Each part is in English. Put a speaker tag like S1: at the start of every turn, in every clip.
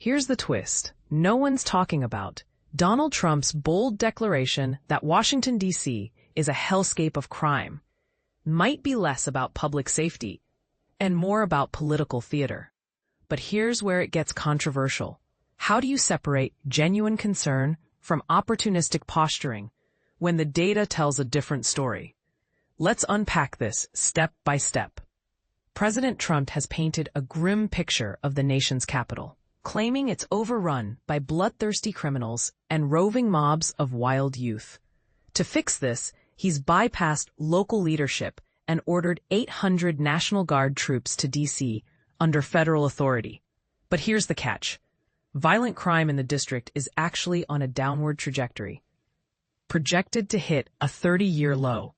S1: Here's the twist. No one's talking about Donald Trump's bold declaration that Washington, D.C. is a hellscape of crime. Might be less about public safety and more about political theater. But here's where it gets controversial. How do you separate genuine concern from opportunistic posturing when the data tells a different story? Let's unpack this step by step. President Trump has painted a grim picture of the nation's capital, claiming it's overrun by bloodthirsty criminals and roving mobs of wild youth. To fix this, he's bypassed local leadership and ordered 800 National Guard troops to D.C. under federal authority. But here's the catch. Violent crime in the district is actually on a downward trajectory, projected to hit a 30-year low.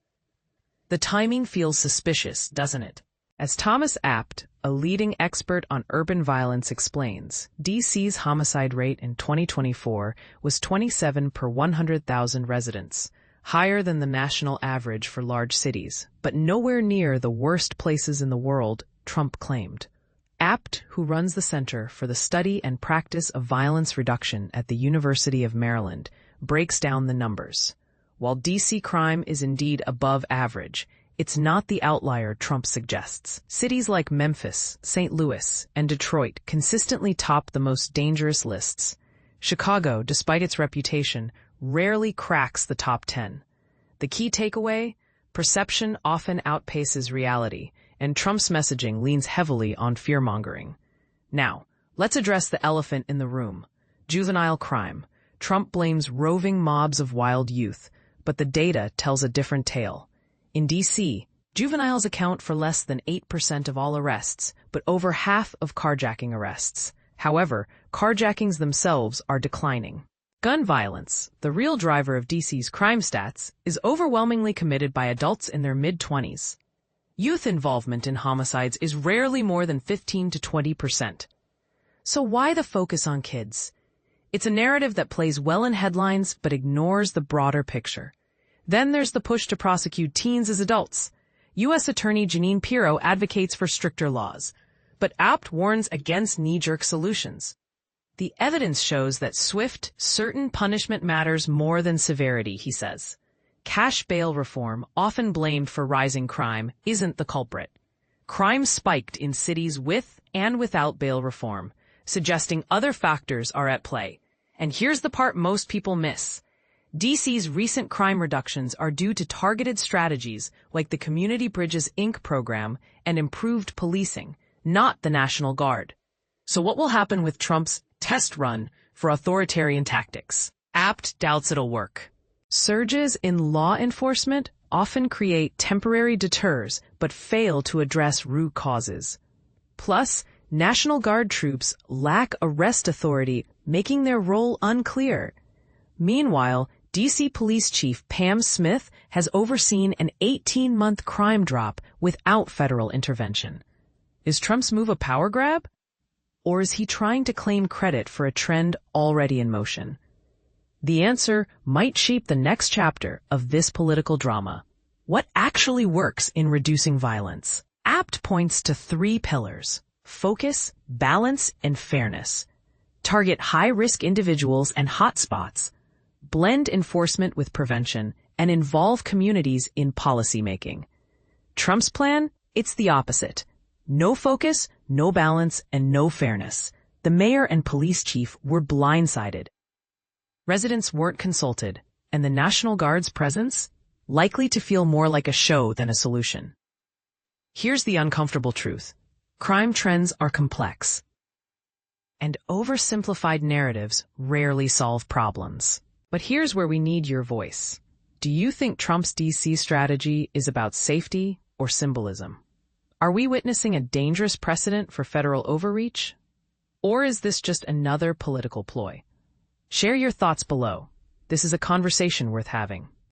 S1: The timing feels suspicious, doesn't it? As Thomas Apt, a leading expert on urban violence, explains, D.C.'s homicide rate in 2024 was 27 per 100,000 residents, higher than the national average for large cities, but nowhere near the worst places in the world, Trump claimed. Apt, who runs the Center for the Study and Practice of Violence Reduction at the University of Maryland, breaks down the numbers. While D.C. crime is indeed above average, it's not the outlier Trump suggests. Cities like Memphis, St. Louis, and Detroit consistently top the most dangerous lists. Chicago, despite its reputation, rarely cracks the top 10. The key takeaway? Perception often outpaces reality, and Trump's messaging leans heavily on fear-mongering. Now, let's address the elephant in the room: juvenile crime. Trump blames roving mobs of wild youth, but the data tells a different tale. In D.C., juveniles account for less than 8% of all arrests, but over half of carjacking arrests. However, carjackings themselves are declining. Gun violence, the real driver of D.C.'s crime stats, is overwhelmingly committed by adults in their mid-20s. Youth involvement in homicides is rarely more than 15 to 20%. So why the focus on kids? It's a narrative that plays well in headlines but ignores the broader picture. Then there's the push to prosecute teens as adults. U.S. Attorney Jeanine Pirro advocates for stricter laws, but Apt warns against knee-jerk solutions. The evidence shows that swift, certain punishment matters more than severity, he says. Cash bail reform, often blamed for rising crime, isn't the culprit. Crime spiked in cities with and without bail reform, suggesting other factors are at play. And here's the part most people miss. D.C.'s recent crime reductions are due to targeted strategies like the Community Bridges, Inc. program and improved policing, not the National Guard. So what will happen with Trump's test run for authoritarian tactics? Apt doubts it'll work. Surges in law enforcement often create temporary deters but fail to address root causes. Plus, National Guard troops lack arrest authority, making their role unclear. Meanwhile, D.C. Police Chief Pam Smith has overseen an 18-month crime drop without federal intervention. Is Trump's move a power grab? Or is he trying to claim credit for a trend already in motion? The answer might shape the next chapter of this political drama. What actually works in reducing violence? Apt points to 3 pillars: focus, balance, and fairness. Target high-risk individuals and hotspots. Blend enforcement with prevention, and involve communities in policymaking. Trump's plan? It's the opposite. No focus, no balance, and no fairness. The mayor and police chief were blindsided. Residents weren't consulted, and the National Guard's presence? Likely to feel more like a show than a solution. Here's the uncomfortable truth. Crime trends are complex, and oversimplified narratives rarely solve problems. But here's where we need your voice. Do you think Trump's D.C. strategy is about safety or symbolism? Are we witnessing a dangerous precedent for federal overreach? Or is this just another political ploy? Share your thoughts below. This is a conversation worth having.